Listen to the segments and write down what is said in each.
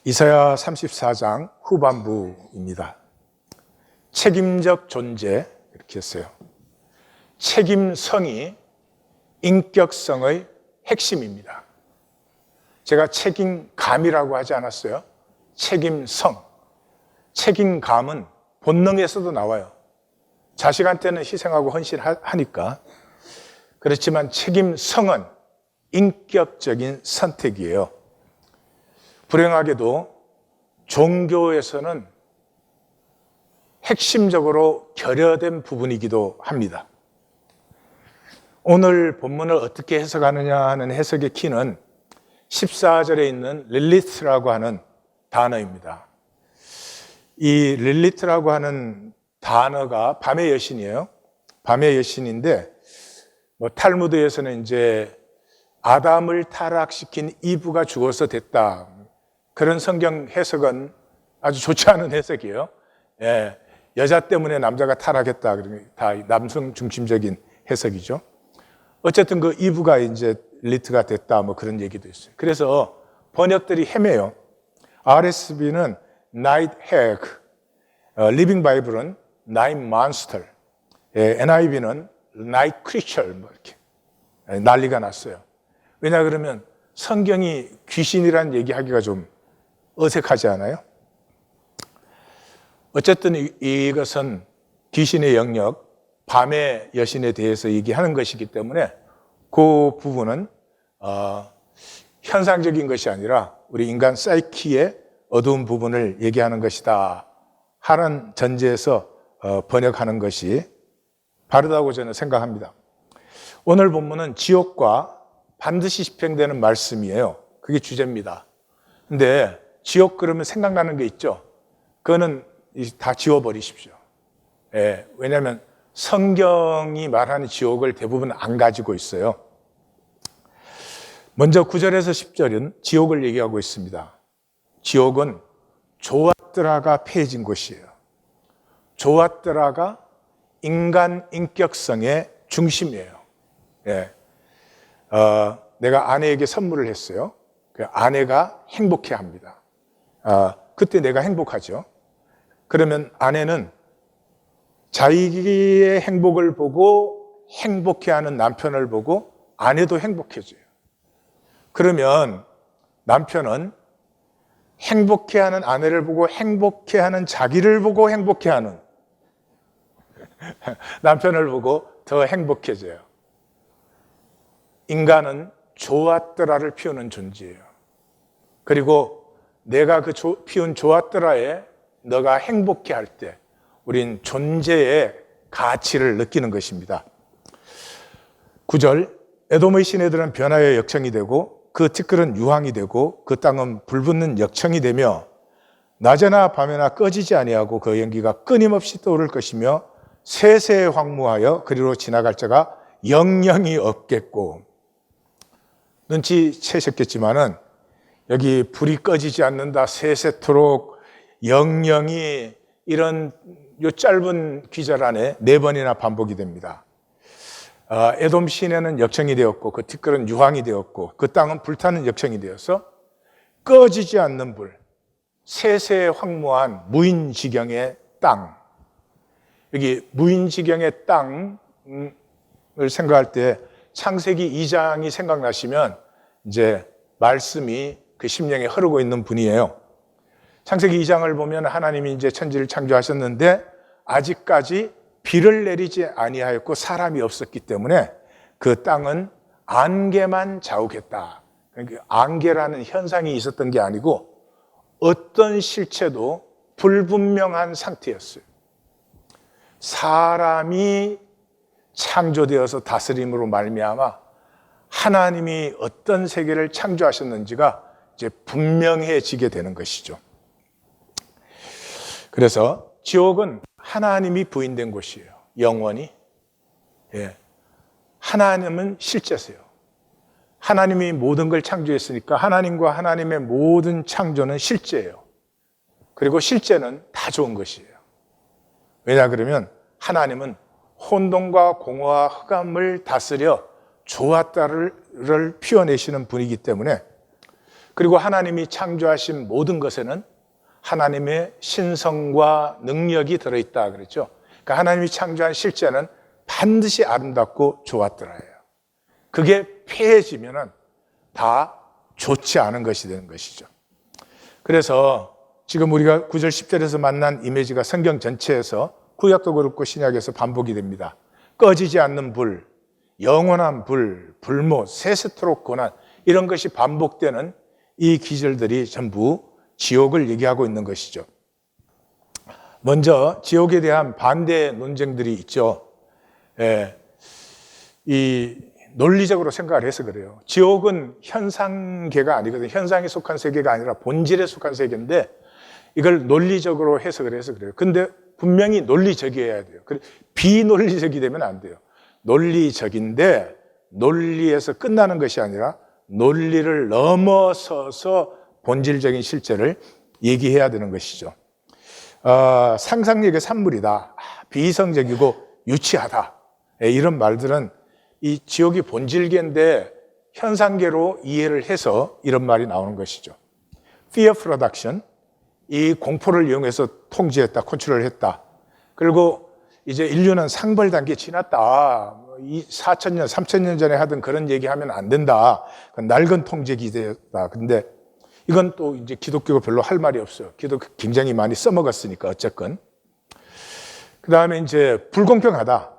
이사야 34장 후반부입니다. 책임적 존재 이렇게 했어요. 책임성이 인격성의 핵심입니다. 제가 책임감이라고 하지 않았어요? 책임성. 책임감은 본능에서도 나와요. 자식한테는 희생하고 헌신하니까. 그렇지만 책임성은 인격적인 선택이에요. 불행하게도 종교에서는 핵심적으로 결여된 부분이기도 합니다. 오늘 본문을 어떻게 해석하느냐 하는 해석의 키는 14절에 있는 릴리트라고 하는 단어입니다. 이 릴리트라고 하는 단어가 밤의 여신이에요. 밤의 여신인데 탈무드에서는 이제 아담을 타락시킨 이브가 죽어서 됐다. 그런 성경 해석은 아주 좋지 않은 해석이에요. 예, 여자 때문에 남자가 타락했다. 다 남성 중심적인 해석이죠. 어쨌든 그 이브가 이제 리트가 됐다. 뭐 그런 얘기도 있어요. 그래서 번역들이 헤매요. RSV는 Night Hag, 리빙 바이블은 Night Monster, NIV는 Night Creature 뭐 이렇게 난리가 났어요. 왜냐 그러면 성경이 귀신이란 얘기하기가 좀 어색하지 않아요? 어쨌든 이것은 귀신의 영역, 밤의 여신에 대해서 얘기하는 것이기 때문에 그 부분은 현상적인 것이 아니라 우리 인간 사이키의 어두운 부분을 얘기하는 것이다 하는 전제에서 번역하는 것이 바르다고 저는 생각합니다. 오늘 본문은 지옥과 반드시 집행되는 말씀이에요. 그게 주제입니다. 근데 지옥 그러면 생각나는 게 있죠. 그거는 다 지워버리십시오. 예, 왜냐하면 성경이 말하는 지옥을 대부분 안 가지고 있어요. 먼저 9절에서 10절은 지옥을 얘기하고 있습니다. 지옥은 조아뜨라가 폐해진 곳이에요. 조아뜨라가 인간 인격성의 중심이에요. 예. 내가 아내에게 선물을 했어요. 그 아내가 행복해합니다. 그때 내가 행복하죠. 그러면 아내는 자기의 행복을 보고 행복해하는 남편을 보고 아내도 행복해져요. 그러면 남편은 행복해하는 아내를 보고 행복해하는 자기를 보고 행복해하는 남편을 보고 더 행복해져요. 인간은 조아뜨라를 피우는 존재예요. 그리고 내가 그 피운 조아뜨라에 너가 행복해할 때 우린 존재의 가치를 느끼는 것입니다. 9절, 에돔의 시내들은 변화의 역청이 되고 그 티끌은 유황이 되고 그 땅은 불붙는 역청이 되며 낮에나 밤에나 꺼지지 아니하고 그 연기가 끊임없이 떠오를 것이며 세세 황무하여 그리로 지나갈 자가 영영이 없겠고. 눈치채셨겠지만은 여기 불이 꺼지지 않는다, 세세토록 영영이 이런 요 짧은 귀절 안에 4번이나 반복이 됩니다. 에돔 시내는 역청이 되었고 그 티끌은 유황이 되었고 그 땅은 불타는 역청이 되어서 꺼지지 않는 불, 세세 황무한 무인지경의 땅. 여기 무인지경의 땅을 생각할 때 창세기 2장이 생각나시면 이제 말씀이 그 심령에 흐르고 있는 분이에요. 창세기 2장을 보면 하나님이 이제 천지를 창조하셨는데 아직까지 비를 내리지 아니하였고 사람이 없었기 때문에 그 땅은 안개만 자욱했다. 그러니까 안개라는 현상이 있었던 게 아니고 어떤 실체도 불분명한 상태였어요. 사람이 창조되어서 다스림으로 말미암아 하나님이 어떤 세계를 창조하셨는지가 이제 분명해지게 되는 것이죠. 그래서 지옥은 하나님이 부인된 곳이에요. 영원히. 예. 하나님은 실제세요. 하나님이 모든 걸 창조했으니까 하나님과 하나님의 모든 창조는 실제예요. 그리고 실제는 다 좋은 것이에요. 왜냐 그러면 하나님은 혼돈과 공허와 흑암을 다스려 조화따를 피워내시는 분이기 때문에 그리고 하나님이 창조하신 모든 것에는 하나님의 신성과 능력이 들어있다 그랬죠. 그러니까 하나님이 창조한 실제는 반드시 아름답고 좋았더라요. 그게 폐해지면은 다 좋지 않은 것이 되는 것이죠. 그래서 지금 우리가 9절 10절에서 만난 이미지가 성경 전체에서 구약도 그렇고 신약에서 반복이 됩니다. 꺼지지 않는 불, 영원한 불, 불못, 세세토록 고난, 이런 것이 반복되는 이 기절들이 전부 지옥을 얘기하고 있는 것이죠. 먼저 지옥에 대한 반대 논쟁들이 있죠. 이 논리적으로 생각을 해서 그래요. 지옥은 현상계가 아니거든요. 현상에 속한 세계가 아니라 본질에 속한 세계인데 이걸 논리적으로 해석을 해서 그래요. 근데 분명히 논리적이어야 돼요. 비논리적이 되면 안 돼요. 논리적인데 논리에서 끝나는 것이 아니라 논리를 넘어서서 본질적인 실제를 얘기해야 되는 것이죠. 상상력의 산물이다, 비이성적이고 유치하다, 이런 말들은 이 지옥이 본질계인데 현상계로 이해를 해서 이런 말이 나오는 것이죠. Fear production, 이 공포를 이용해서 통제했다, 컨트롤을 했다. 그리고 이제 인류는 상벌 단계 지났다. 4,000년, 3,000년 전에 하던 그런 얘기하면 안 된다. 낡은 통제 기대였다. 근데 이건 또 이제 기독교가 별로 할 말이 없어요. 기독교 굉장히 많이 써먹었으니까 어쨌건. 그 다음에 이제 불공평하다.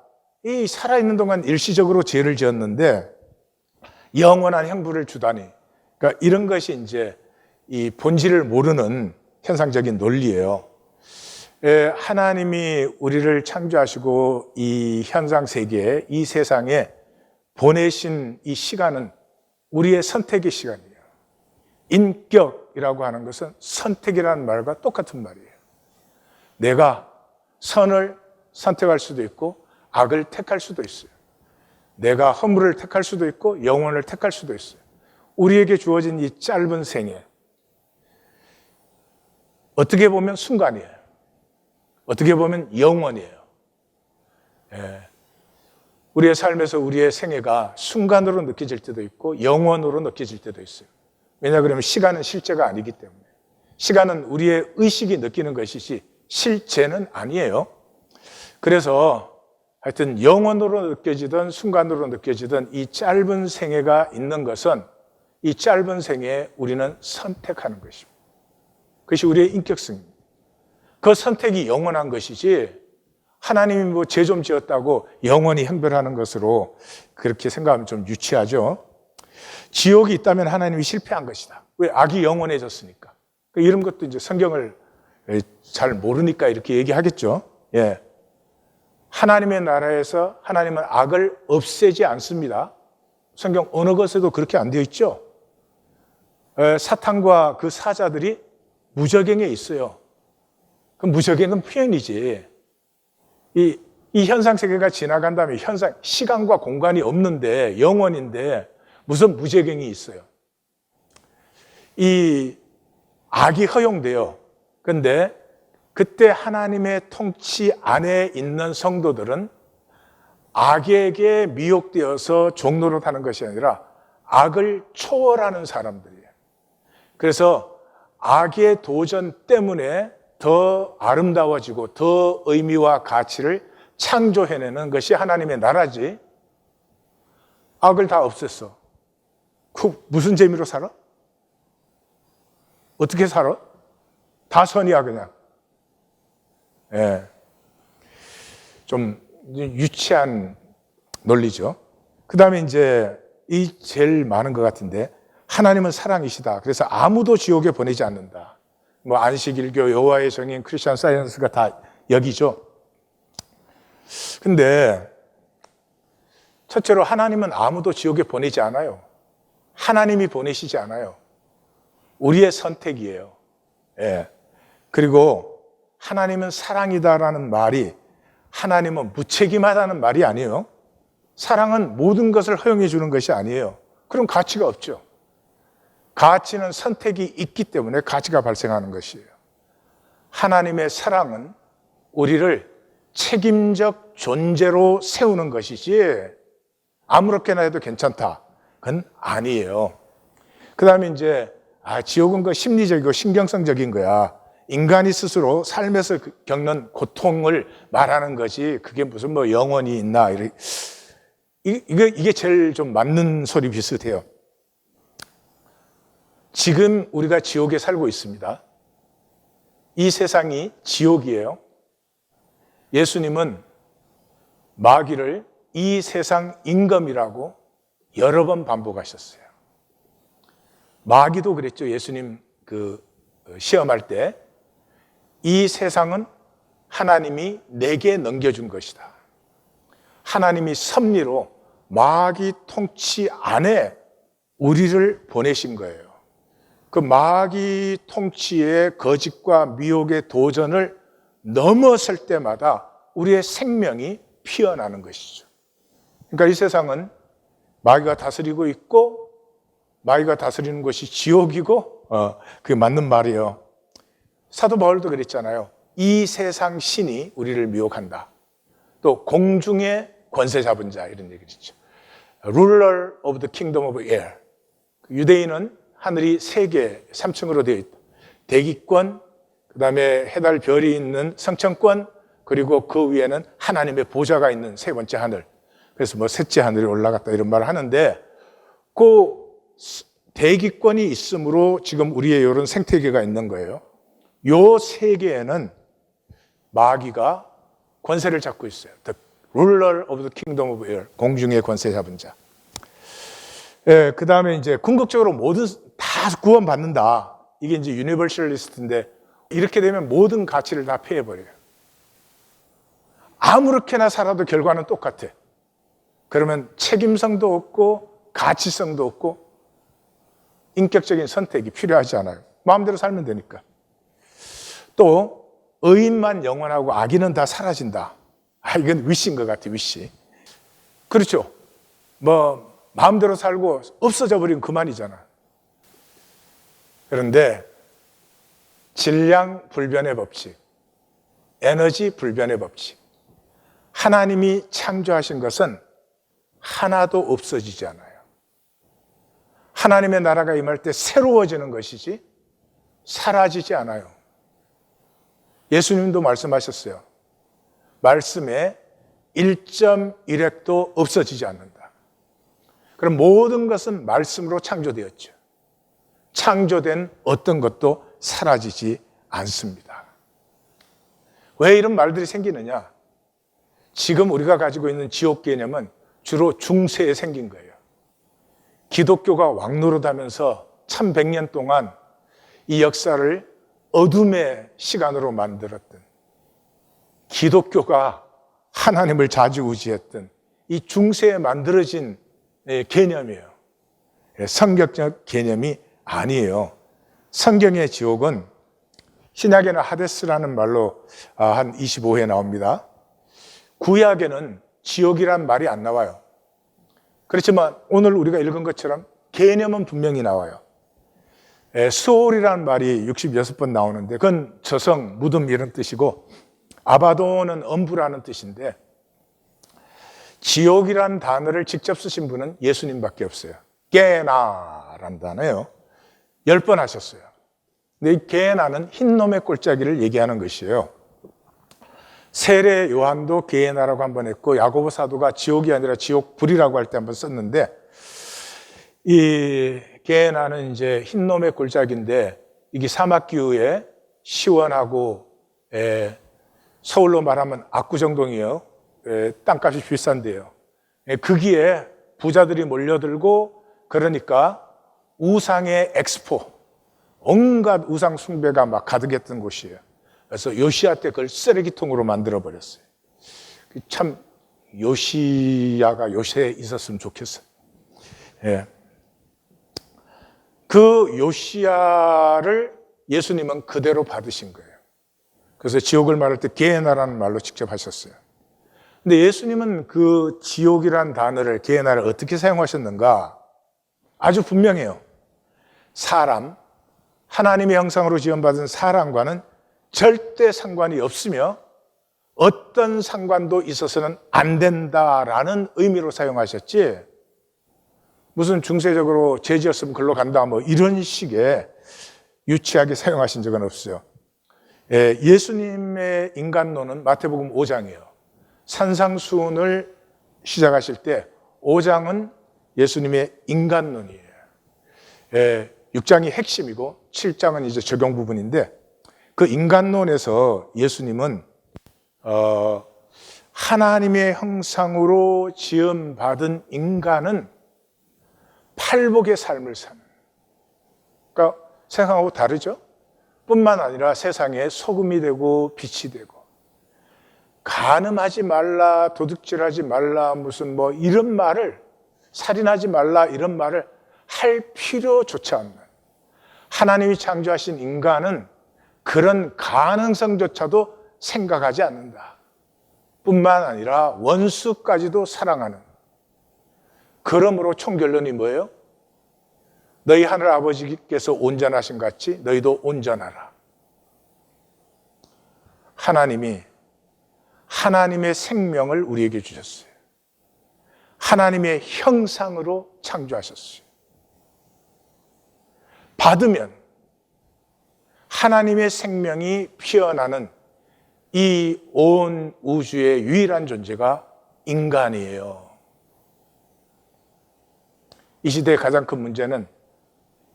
이 살아있는 동안 일시적으로 죄를 지었는데 영원한 형벌을 주다니. 그러니까 이런 것이 이제 이 본질을 모르는 현상적인 논리예요. 하나님이 우리를 창조하시고 이 현상 세계에, 이 세상에 보내신 이 시간은 우리의 선택의 시간이에요. 인격이라고 하는 것은 선택이라는 말과 똑같은 말이에요. 내가 선을 선택할 수도 있고 악을 택할 수도 있어요. 내가 허물을 택할 수도 있고 영원을 택할 수도 있어요. 우리에게 주어진 이 짧은 생애, 어떻게 보면 순간이에요. 어떻게 보면 영원이에요. 우리의 삶에서 우리의 생애가 순간으로 느껴질 때도 있고 영원으로 느껴질 때도 있어요. 왜냐 그러면 시간은 실제가 아니기 때문에. 시간은 우리의 의식이 느끼는 것이지 실제는 아니에요. 그래서 하여튼 영원으로 느껴지든 순간으로 느껴지든 이 짧은 생애가 있는 것은 이 짧은 생애에 우리는 선택하는 것입니다. 그것이 우리의 인격성입니다. 그 선택이 영원한 것이지 하나님이 뭐 죄 좀 지었다고 영원히 형벌하는 것으로 그렇게 생각하면 좀 유치하죠. 지옥이 있다면 하나님이 실패한 것이다. 왜? 악이 영원해졌으니까. 이런 것도 이제 성경을 잘 모르니까 이렇게 얘기하겠죠. 예. 하나님의 나라에서 하나님은 악을 없애지 않습니다. 성경 어느 것에도 그렇게 안 되어 있죠. 사탄과 그 사자들이 무저갱에 있어요. 그 무저갱은 표현이지. 이 현상 세계가 지나간 다음에 시간과 공간이 없는데 영원인데 무슨 무저갱이 있어요. 이 악이 허용돼요. 그런데 그때 하나님의 통치 안에 있는 성도들은 악에게 미혹되어서 종노릇하는 것이 아니라 악을 초월하는 사람들이에요. 그래서 악의 도전 때문에 더 아름다워지고 더 의미와 가치를 창조해내는 것이 하나님의 나라지. 악을 다 없앴어. 그 무슨 재미로 살아? 어떻게 살아? 다 선이야 그냥. 예. 좀 유치한 논리죠. 그 다음에 이제 이 제일 많은 것 같은데 하나님은 사랑이시다. 그래서 아무도 지옥에 보내지 않는다. 뭐 안식일교, 여호와의 정인, 크리스천 사이언스가 다 여기죠. 근데 첫째로 하나님은 아무도 지옥에 보내지 않아요. 하나님이 보내시지 않아요. 우리의 선택이에요. 예. 그리고 하나님은 사랑이다라는 말이 하나님은 무책임하다는 말이 아니에요. 사랑은 모든 것을 허용해 주는 것이 아니에요. 그럼 가치가 없죠. 가치는 선택이 있기 때문에 가치가 발생하는 것이에요. 하나님의 사랑은 우리를 책임적 존재로 세우는 것이지 아무렇게나 해도 괜찮다. 그건 아니에요. 그 다음에 이제 지옥은 그 심리적이고 신경성적인 거야. 인간이 스스로 삶에서 겪는 고통을 말하는 거지. 그게 무슨 뭐 영원히 있나. 이게 제일 좀 맞는 소리 비슷해요. 지금 우리가 지옥에 살고 있습니다. 이 세상이 지옥이에요. 예수님은 마귀를 이 세상 임금이라고 여러 번 반복하셨어요. 마귀도 그랬죠. 예수님 시험할 때 이 세상은 하나님이 내게 넘겨준 것이다. 하나님이 섭리로 마귀 통치 안에 우리를 보내신 거예요. 그 마귀 통치의 거짓과 미혹의 도전을 넘어설 때마다 우리의 생명이 피어나는 것이죠. 그러니까 이 세상은 마귀가 다스리고 있고 마귀가 다스리는 것이 지옥이고 그게 맞는 말이에요. 사도 바울도 그랬잖아요. 이 세상 신이 우리를 미혹한다. 또 공중의 권세 잡은 자 이런 얘기를 했죠. Ruler of the kingdom of air. 유대인은 하늘이 3개, 3층으로 되어 있다. 대기권, 그 다음에 해달 별이 있는 성천권, 그리고 그 위에는 하나님의 보좌가 있는 3번째 하늘. 그래서 뭐 셋째 하늘에 올라갔다 이런 말을 하는데 그 대기권이 있으므로 지금 우리의 이런 생태계가 있는 거예요. 요 세계에는 마귀가 권세를 잡고 있어요. The ruler of the kingdom of air. 공중의 권세 잡은 자. 그 다음에 이제 궁극적으로 모든 다 구원받는다. 이게 이제 유니버셜리스트인데 이렇게 되면 모든 가치를 다 폐해버려요. 아무렇게나 살아도 결과는 똑같아. 그러면 책임성도 없고 가치성도 없고 인격적인 선택이 필요하지 않아요. 마음대로 살면 되니까. 또 의인만 영원하고 악인은 다 사라진다. 이건 위시인 것 같아, 위시. 그렇죠. 뭐 마음대로 살고 없어져 버리면 그만이잖아. 그런데 질량 불변의 법칙, 에너지 불변의 법칙, 하나님이 창조하신 것은 하나도 없어지지 않아요. 하나님의 나라가 임할 때 새로워지는 것이지 사라지지 않아요. 예수님도 말씀하셨어요. 말씀에 1.1핵도 없어지지 않는다. 그럼 모든 것은 말씀으로 창조되었죠. 창조된 어떤 것도 사라지지 않습니다. 왜 이런 말들이 생기느냐? 지금 우리가 가지고 있는 지옥 개념은 주로 중세에 생긴 거예요. 기독교가 왕노릇하면서 1100년 동안 이 역사를 어둠의 시간으로 만들었던, 기독교가 하나님을 좌지우지했던 이 중세에 만들어진 개념이에요. 성경적 개념이 아니에요. 성경의 지옥은 신약에는 하데스라는 말로 한 25회 나옵니다. 구약에는 지옥이란 말이 안 나와요. 그렇지만 오늘 우리가 읽은 것처럼 개념은 분명히 나와요. 수올이라는 말이 66번 나오는데 그건 저성, 무덤 이런 뜻이고 아바도는 엄부라는 뜻인데 지옥이라는 단어를 직접 쓰신 분은 예수님밖에 없어요. 게나라는 단어예요. 10번 하셨어요. 근데 이 게나는 흰놈의 꼴짜기를 얘기하는 것이에요. 세례 요한도 게나라고 한번 했고 야고보 사도가 지옥이 아니라 지옥불이라고 할 때 한번 썼는데 이 게나는 이제 흰놈의 꼴짝인데 이게 사막기후에 시원하고 서울로 말하면 압구정동이에요. 땅값이 비싼데요. 거기에 부자들이 몰려들고 그러니까 우상의 엑스포, 온갖 우상 숭배가 막 가득했던 곳이에요. 그래서 요시야 때 그걸 쓰레기통으로 만들어버렸어요. 참 요시야가 요새에 있었으면 좋겠어요. 예. 그 요시야를 예수님은 그대로 받으신 거예요. 그래서 지옥을 말할 때 게헤나라는 말로 직접 하셨어요. 근데 예수님은 그 지옥이란 단어를, 게헤나를 어떻게 사용하셨는가? 아주 분명해요. 사람, 하나님의 형상으로 지음받은 사람과는 절대 상관이 없으며 어떤 상관도 있어서는 안 된다라는 의미로 사용하셨지 무슨 중세적으로 죄 지었으면 글로 간다 뭐 이런 식의 유치하게 사용하신 적은 없어요. 예수님의 인간론은 마태복음 5장이에요. 산상수훈을 시작하실 때 5장은 예수님의 인간론이에요. 6장이 핵심이고 7장은 이제 적용 부분인데, 그 인간론에서 예수님은 하나님의 형상으로 지음받은 인간은 팔복의 삶을 사는, 그러니까 세상하고 다르죠? 뿐만 아니라 세상에 소금이 되고 빛이 되고, 간음하지 말라, 도둑질하지 말라, 무슨 뭐 이런 말을, 살인하지 말라 이런 말을 할 필요조차 없는, 하나님이 창조하신 인간은 그런 가능성조차도 생각하지 않는다. 뿐만 아니라 원수까지도 사랑하는. 그러므로 총결론이 뭐예요? 너희 하늘 아버지께서 온전하신 같이 너희도 온전하라. 하나님이 하나님의 생명을 우리에게 주셨어요. 하나님의 형상으로 창조하셨어요. 받으면 하나님의 생명이 피어나는 이 온 우주의 유일한 존재가 인간이에요. 이 시대의 가장 큰 문제는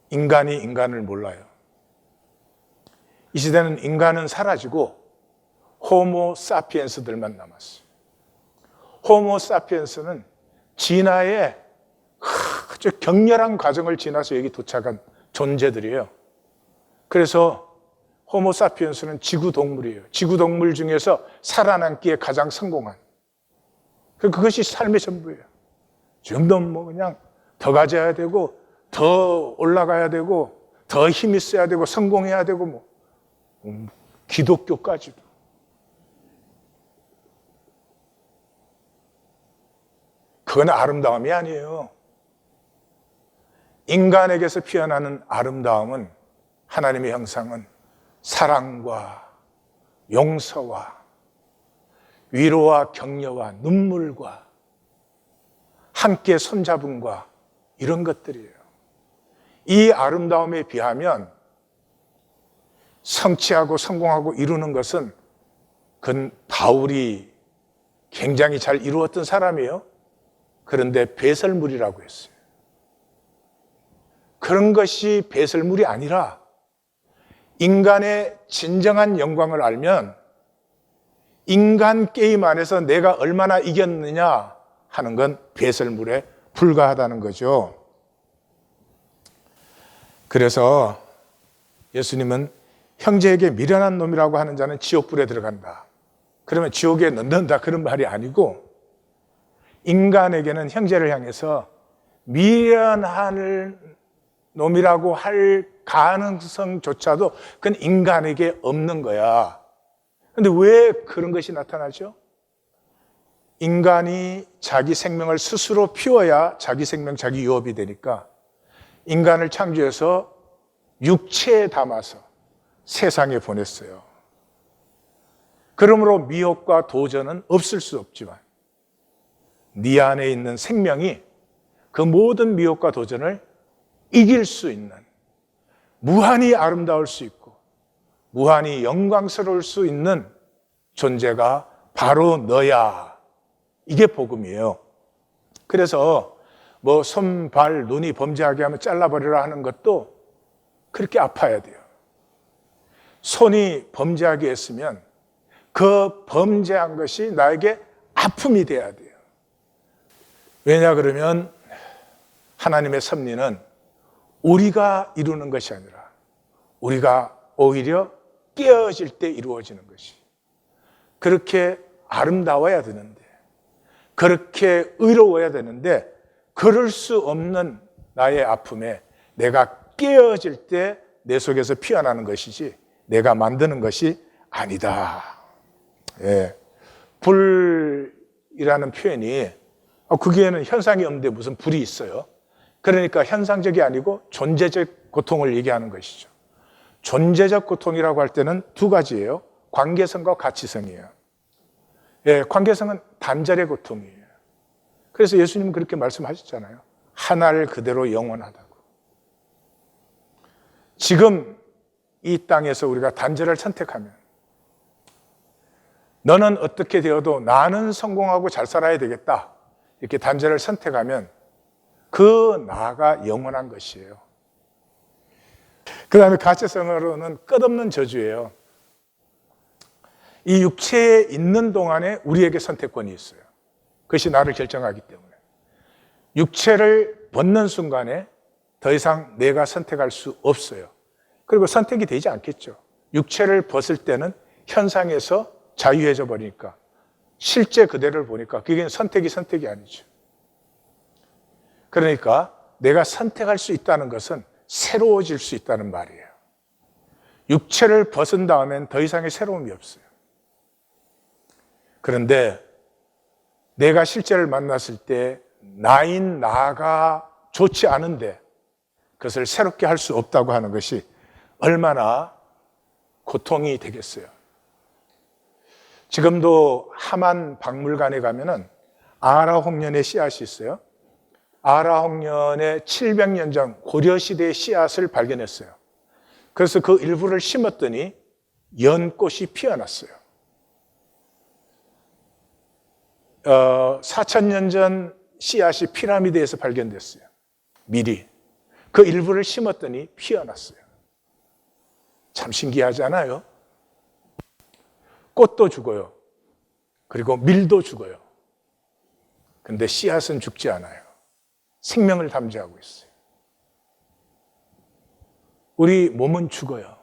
인간이 인간을 몰라요. 이 시대는 인간은 사라지고 호모 사피엔스들만 남았어요. 호모 사피엔스는 진화의 아주 격렬한 과정을 지나서 여기 도착한 존재들이에요. 그래서 호모 사피엔스는 지구동물이에요. 지구동물 중에서 살아남기에 가장 성공한. 그것이 삶의 전부예요. 지금도 뭐 그냥 더 가져야 되고, 더 올라가야 되고, 더 힘 있어야 되고, 성공해야 되고, 뭐 기독교까지도. 그건 아름다움이 아니에요. 인간에게서 피어나는 아름다움은, 하나님의 형상은 사랑과 용서와 위로와 격려와 눈물과 함께 손잡음과 이런 것들이에요. 이 아름다움에 비하면 성취하고 성공하고 이루는 것은, 그건 바울이 굉장히 잘 이루었던 사람이에요. 그런데 배설물이라고 했어요. 그런 것이 배설물이 아니라 인간의 진정한 영광을 알면 인간 게임 안에서 내가 얼마나 이겼느냐 하는 건 배설물에 불과하다는 거죠. 그래서 예수님은 형제에게 미련한 놈이라고 하는 자는 지옥불에 들어간다. 그러면 지옥에 넣는다 그런 말이 아니고, 인간에게는 형제를 향해서 미련한 놈이라고 할 가능성조차도 그건 인간에게 없는 거야. 그런데 왜 그런 것이 나타나죠? 인간이 자기 생명을 스스로 피워야 자기 생명, 자기 유업이 되니까 인간을 창조해서 육체에 담아서 세상에 보냈어요. 그러므로 미혹과 도전은 없을 수 없지만 네 안에 있는 생명이 그 모든 미혹과 도전을 이길 수 있는, 무한히 아름다울 수 있고 무한히 영광스러울 수 있는 존재가 바로 너야. 이게 복음이에요. 그래서 뭐 손, 발, 눈이 범죄하게 하면 잘라버리라 하는 것도 그렇게 아파야 돼요. 손이 범죄하게 했으면 그 범죄한 것이 나에게 아픔이 돼야 돼요. 왜냐 그러면 하나님의 섭리는 우리가 이루는 것이 아니라 우리가 오히려 깨어질 때 이루어지는 것이, 그렇게 아름다워야 되는데, 그렇게 의로워야 되는데, 그럴 수 없는 나의 아픔에 내가 깨어질 때 내 속에서 피어나는 것이지 내가 만드는 것이 아니다. 예. 불이라는 표현이 거기에는 현상이 없는데 무슨 불이 있어요? 그러니까 현상적이 아니고 존재적 고통을 얘기하는 것이죠. 존재적 고통이라고 할 때는 두 가지예요. 관계성과 가치성이에요. 예, 관계성은 단절의 고통이에요. 그래서 예수님은 그렇게 말씀하셨잖아요. 하나를 그대로 영원하다고. 지금 이 땅에서 우리가 단절을 선택하면, 너는 어떻게 되어도 나는 성공하고 잘 살아야 되겠다, 이렇게 단절을 선택하면 그 나가 영원한 것이에요. 그 다음에 가치성으로는 끝없는 저주예요. 이 육체에 있는 동안에 우리에게 선택권이 있어요. 그것이 나를 결정하기 때문에. 육체를 벗는 순간에 더 이상 내가 선택할 수 없어요. 그리고 선택이 되지 않겠죠. 육체를 벗을 때는 현상에서 자유해져 버리니까, 실제 그대로를 보니까 그게 선택이 아니죠. 그러니까 내가 선택할 수 있다는 것은 새로워질 수 있다는 말이에요. 육체를 벗은 다음엔 더 이상의 새로움이 없어요. 그런데 내가 실제를 만났을 때 나인 나가 좋지 않은데 그것을 새롭게 할 수 없다고 하는 것이 얼마나 고통이 되겠어요. 지금도 하만 박물관에 가면은 아라홍련의 씨앗이 있어요. 아라홍련의 700년 전 고려시대의 씨앗을 발견했어요. 그래서 그 일부를 심었더니 연꽃이 피어났어요. 4,000년 전 씨앗이 피라미드에서 발견됐어요. 미리. 그 일부를 심었더니 피어났어요. 참 신기하지 않아요? 꽃도 죽어요. 그리고 밀도 죽어요. 근데 씨앗은 죽지 않아요. 생명을 담지하고 있어요. 우리 몸은 죽어요.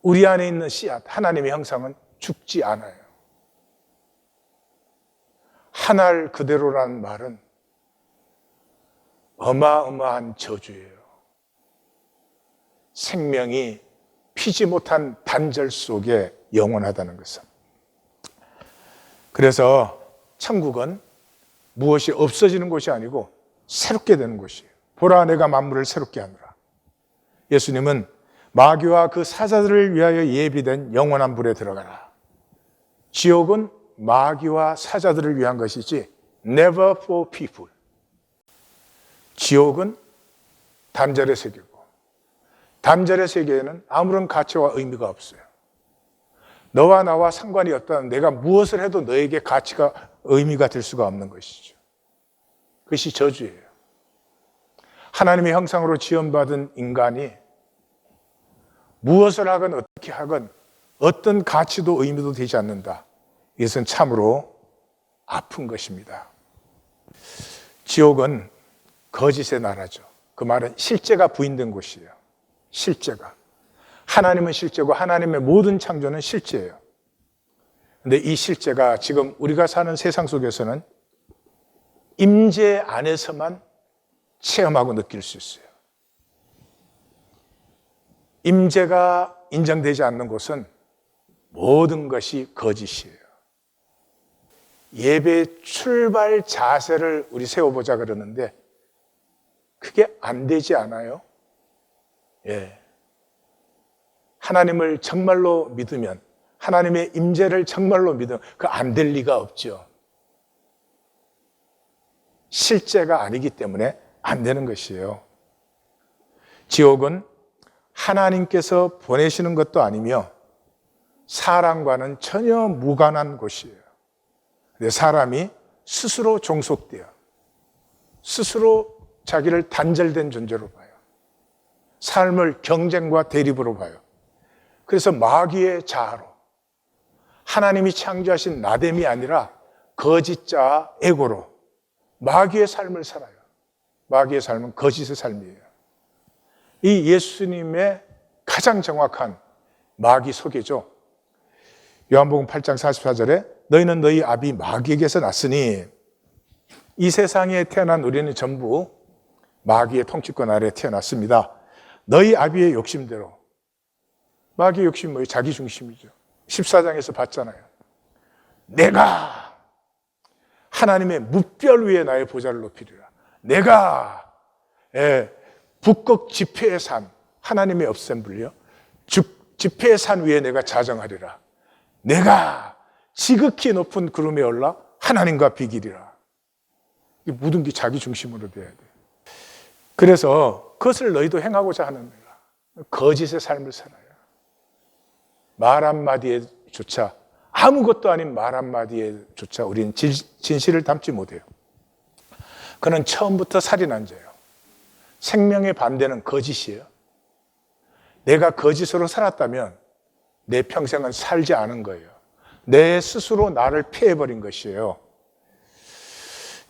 우리 안에 있는 씨앗, 하나님의 형상은 죽지 않아요. 한 알 그대로라는 말은 어마어마한 저주예요. 생명이 피지 못한 단절 속에 영원하다는 것은. 그래서 천국은 무엇이 없어지는 곳이 아니고 새롭게 되는 곳이에요. 보라, 내가 만물을 새롭게 하노라. 예수님은 마귀와 그 사자들을 위하여 예비된 영원한 불에 들어가라. 지옥은 마귀와 사자들을 위한 것이지 never for people. 지옥은 단절의 세계고, 단절의 세계에는 아무런 가치와 의미가 없어요. 너와 나와 상관이 없다는, 내가 무엇을 해도 너에게 가치가, 의미가 될 수가 없는 것이죠. 그것이 저주예요. 하나님의 형상으로 지원받은 인간이 무엇을 하건 어떻게 하건 어떤 가치도 의미도 되지 않는다. 이것은 참으로 아픈 것입니다. 지옥은 거짓의 나라죠. 그 말은 실제가 부인된 곳이에요. 실제가. 하나님은 실제고 하나님의 모든 창조는 실제예요. 그런데 이 실제가 지금 우리가 사는 세상 속에서는 임재 안에서만 체험하고 느낄 수 있어요. 임재가 인정되지 않는 곳은 모든 것이 거짓이에요. 예배 출발 자세를 우리 세워보자 그러는데 그게 안 되지 않아요? 예. 하나님을 정말로 믿으면, 하나님의 임재를 정말로 믿으면 그 안 될 리가 없죠. 실제가 아니기 때문에 안 되는 것이에요. 지옥은 하나님께서 보내시는 것도 아니며 사람과는 전혀 무관한 곳이에요. 근데 사람이 스스로 종속되어 스스로 자기를 단절된 존재로 봐요. 삶을 경쟁과 대립으로 봐요. 그래서 마귀의 자아로, 하나님이 창조하신 나됨이 아니라 거짓자 에고로 마귀의 삶을 살아요. 마귀의 삶은 거짓의 삶이에요. 이 예수님의 가장 정확한 마귀 소개죠. 요한복음 8장 44절에 너희는 너희 아비 마귀에게서 났으니, 이 세상에 태어난 우리는 전부 마귀의 통치권 아래 태어났습니다. 너희 아비의 욕심대로. 마귀의 욕심 뭐예요? 자기 중심이죠. 14장에서 봤잖아요. 내가 하나님의 무별 위에 나의 보좌를 높이리라. 내가 북극 지폐의 산, 하나님의 어셈블리요, 지폐의 산 위에 내가 자정하리라. 내가 지극히 높은 구름에 올라 하나님과 비기리라. 이 모든 게 자기 중심으로 돼야 돼요. 그래서 그것을 너희도 행하고자 하는 거야. 거짓의 삶을 살아요. 말 한마디에조차, 아무것도 아닌 말 한마디에조차 우리는 진실을 담지 못해요. 그는 처음부터 살인한 자예요. 생명의 반대는 거짓이에요. 내가 거짓으로 살았다면 내 평생은 살지 않은 거예요. 내 스스로 나를 패해버린 것이에요.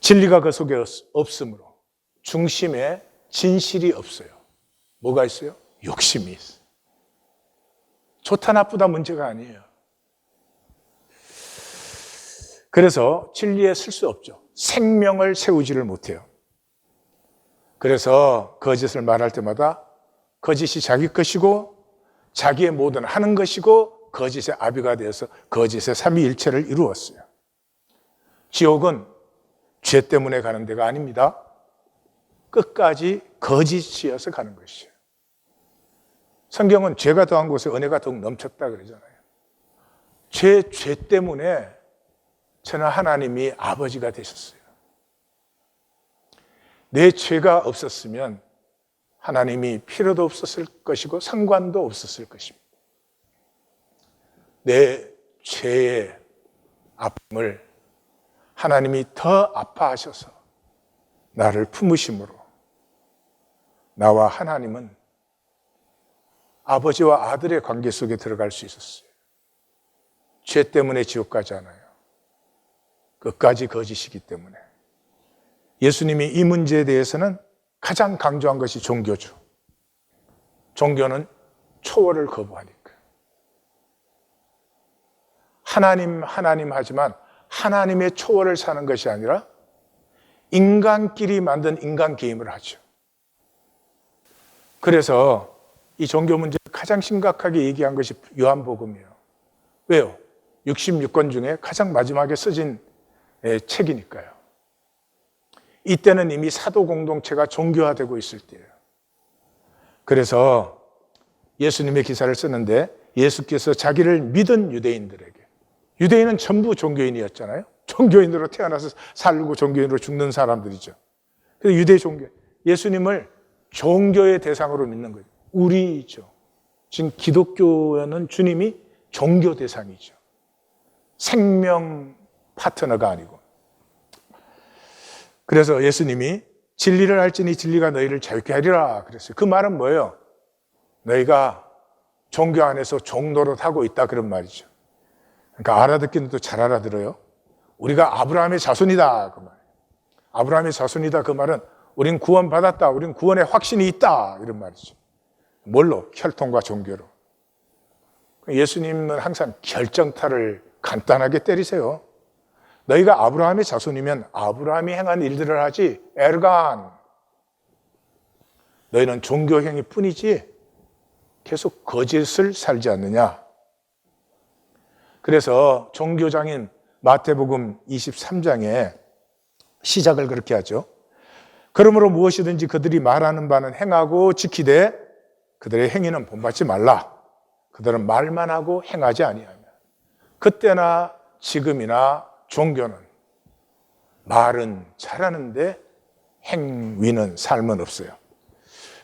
진리가 그 속에 없으므로 중심에 진실이 없어요. 뭐가 있어요? 욕심이 있어요. 좋다 나쁘다 문제가 아니에요. 그래서 진리에 쓸 수 없죠. 생명을 세우지를 못해요. 그래서 거짓을 말할 때마다 거짓이 자기 것이고 자기의 모든 하는 것이고 거짓의 아비가 되어서 거짓의 삼위일체를 이루었어요. 지옥은 죄 때문에 가는 데가 아닙니다. 끝까지 거짓이어서 가는 것이에요. 성경은 죄가 더한 곳에 은혜가 더욱 넘쳤다 그러잖아요. 죄 때문에 저는 하나님이 아버지가 되셨어요. 내 죄가 없었으면 하나님이 필요도 없었을 것이고 상관도 없었을 것입니다. 내 죄의 아픔을 하나님이 더 아파하셔서 나를 품으심으로 나와 하나님은 아버지와 아들의 관계 속에 들어갈 수 있었어요. 죄 때문에 지옥 가지 않아요. 끝까지 거짓이기 때문에. 예수님이 이 문제에 대해서는 가장 강조한 것이 종교죠. 종교는 초월을 거부하니까. 하나님 하지만 하나님의 초월을 사는 것이 아니라 인간끼리 만든 인간 게임을 하죠. 그래서 이 종교 문제를 가장 심각하게 얘기한 것이 요한복음이에요. 왜요? 66권 중에 가장 마지막에 써진 책이니까요. 이때는 이미 사도 공동체가 종교화되고 있을 때예요. 그래서 예수님의 기사를 쓰는데 예수께서 자기를 믿은 유대인들에게, 유대인은 전부 종교인이었잖아요. 종교인으로 태어나서 살고 종교인으로 죽는 사람들이죠. 그래서 유대 종교, 예수님을 종교의 대상으로 믿는 거예요. 우리죠. 지금 기독교는 주님이 종교 대상이죠. 생명 파트너가 아니고. 그래서 예수님이 진리를 알지니 진리가 너희를 자유케 하리라 그랬어요. 그 말은 뭐예요? 너희가 종교 안에서 종노릇하고 있다 그런 말이죠. 그러니까 알아듣기는 또 잘 알아들어요. 우리가 아브라함의 자손이다 그 말. 아브라함의 자손이다 그 말은 우린 구원받았다. 우린 구원의 확신이 있다 이런 말이죠. 뭘로? 혈통과 종교로. 예수님은 항상 결정타를 간단하게 때리세요. 너희가 아브라함의 자손이면 아브라함이 행한 일들을 하지 에르간 너희는 종교행위 뿐이지 계속 거짓을 살지 않느냐. 그래서 종교장인 마태복음 23장에 시작을 그렇게 하죠. 그러므로 무엇이든지 그들이 말하는 바는 행하고 지키되 그들의 행위는 본받지 말라. 그들은 말만 하고 행하지 아니하며. 그때나 지금이나 종교는 말은 잘하는데 행위는 삶은 없어요.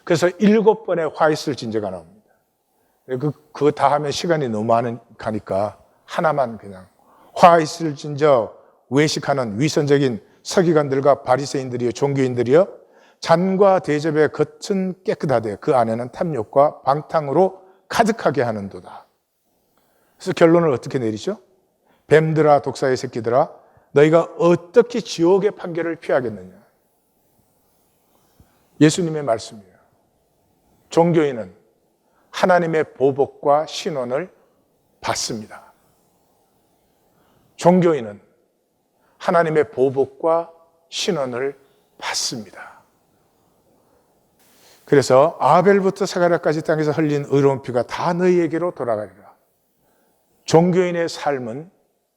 그래서 7번의 화 있을 진저가 나옵니다. 그거 다 하면 시간이 너무 가니까 하나만 그냥 화 있을 진저 외식하는 위선적인 서기관들과 바리새인들이요 종교인들이요 잔과 대접의 겉은 깨끗하되 그 안에는 탐욕과 방탕으로 가득하게 하는도다. 그래서 결론을 어떻게 내리죠? 뱀들아 독사의 새끼들아 너희가 어떻게 지옥의 판결을 피하겠느냐. 예수님의 말씀이에요. 종교인은 하나님의 보복과 신원을 받습니다. 종교인은 하나님의 보복과 신원을 받습니다. 그래서 아벨부터 사가랴까지 땅에서 흘린 의로운 피가 다 너희에게로 돌아가리라. 종교인의 삶은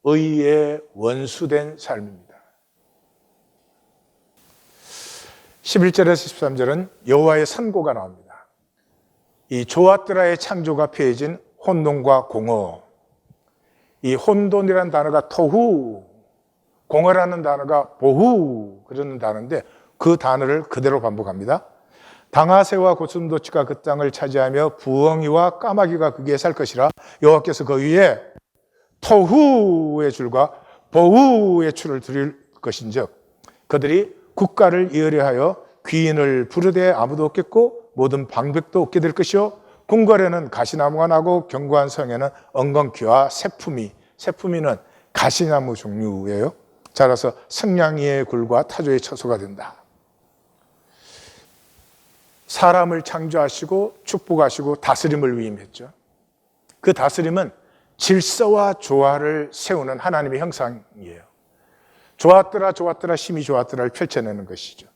의의 원수된 삶입니다. 11절에서 13절은 여호와의 선고가 나옵니다. 이 조아뜨라의 창조가 폐해진 혼돈과 공허. 이 혼돈이라는 단어가 토후, 공허라는 단어가 보후 그러는 단어인데 그 단어를 그대로 반복합니다. 당아새와 고슴도치가 그 땅을 차지하며 부엉이와 까마귀가 거기에 살 것이라 여호와께서 그 위에 토후의 줄과 보후의 줄을 두릴 것인즉 그들이 국가를 이으려 귀인을 부르되 아무도 없겠고 모든 방백도 없게 될 것이요 궁궐에는 가시나무가 나고 견고한 성에는 엉겅퀴와 새푸미는 가시나무 종류예요. 자라서 승냥이의 굴과 타조의 처소가 된다. 사람을 창조하시고 축복하시고 다스림을 위임했죠. 그 다스림은 질서와 조화를 세우는 하나님의 형상이에요. 좋았더라 심히 좋았더라를 펼쳐내는 것이죠.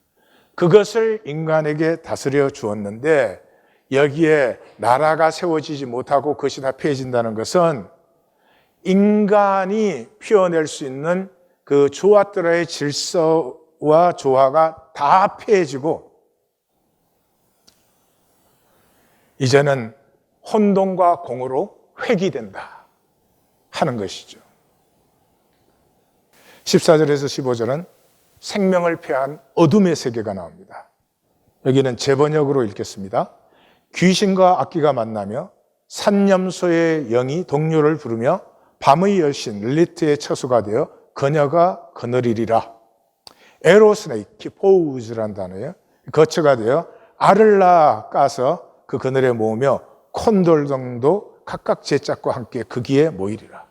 그것을 인간에게 다스려 주었는데 여기에 나라가 세워지지 못하고 그것이 다 폐해진다는 것은 인간이 피워낼 수 있는 그 좋았더라의 질서와 조화가 다 폐해지고 이제는 혼돈과 공허로 회귀된다 하는 것이죠. 14절에서 15절은 생명을 폐한 어둠의 세계가 나옵니다. 여기는 재번역으로 읽겠습니다. 귀신과 악귀가 만나며 산염소의 영이 동료를 부르며 밤의 여신 릴리트의 처소가 되어 그녀가 거느리리라. 에로스네이키 포우즈란 단어예요. 거처가 되어 알을 낳아 까서 그 그늘에 모으며 콘돌등도 각각 제 짝과 함께 거기에 모이리라.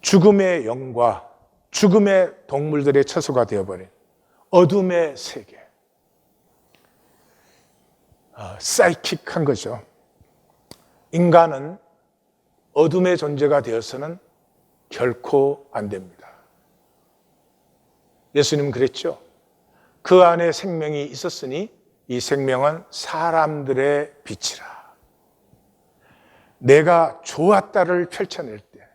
죽음의 영과 죽음의 동물들의 처소가 되어버린 어둠의 세계. 사이킥한 거죠. 인간은 어둠의 존재가 되어서는 결코 안 됩니다. 예수님은 그랬죠. 그 안에 생명이 있었으니 이 생명은 사람들의 빛이라. 내가 좋았다를 펼쳐낼 때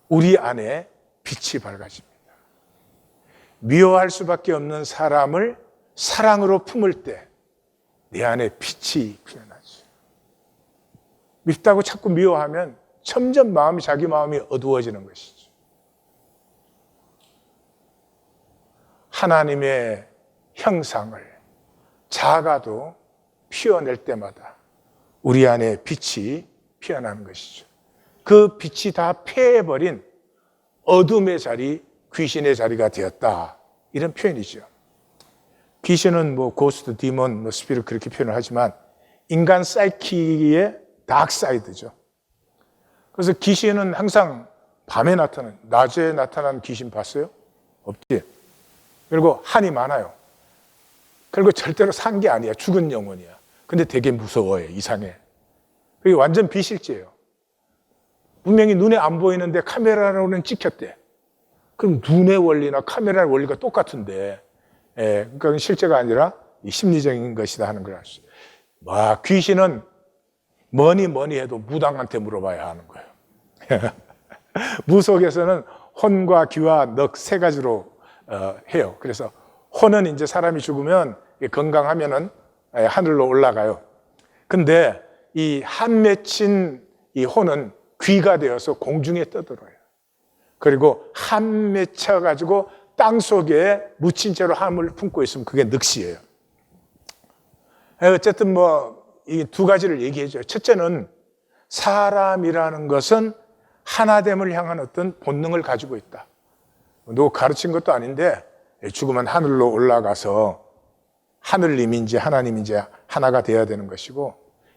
우리 안에 빛이 밝아집니다. 미워할 수밖에 없는 사람을 사랑으로 품을 때 내 안에 빛이 피어나죠. 밉다고 자꾸 미워하면 점점 자기 마음이 어두워지는 것이죠. 하나님의 형상을 작아도 피워낼 때마다 우리 안에 빛이 피어나는 것이죠. 그 빛이 다 폐해버린 어둠의 자리, 귀신의 자리가 되었다. 이런 표현이죠. 귀신은 고스트, 디몬, 스피릿 그렇게 표현을 하지만 인간 사이키의 다크사이드죠. 그래서 귀신은 항상 밤에 나타나는, 낮에 나타나는 귀신 봤어요? 없지. 그리고 한이 많아요. 그리고 절대로 산 게 아니야. 죽은 영혼이야. 근데 되게 무서워요. 이상해. 그게 완전 비실제예요. 분명히 눈에 안 보이는데 카메라로는 찍혔대. 그럼 눈의 원리나 카메라의 원리가 똑같은데, 그러니까 실제가 아니라 심리적인 것이다 하는 걸 알 수 있어요. 귀신은 뭐니 해도 무당한테 물어봐야 하는 거예요. 무 속에서는 혼과 귀와 넉 세 가지로 해요. 그래서 혼은 이제 사람이 죽으면 건강하면은 하늘로 올라가요. 근데 이 한 맺힌 이 혼은 귀가 되어서 공중에 떠들어요. 그리고 한 맺혀가지고 땅 속에 묻힌 채로 함을 품고 있으면 그게 늑시예요. 어쨌든 이 두 가지를 얘기해줘요. 첫째는 사람이라는 것은 하나됨을 향한 어떤 본능을 가지고 있다. 누구 가르친 것도 아닌데 죽으면 하늘로 올라가서 하늘님인지 하나님인지 하나가 되어야 되는 것이고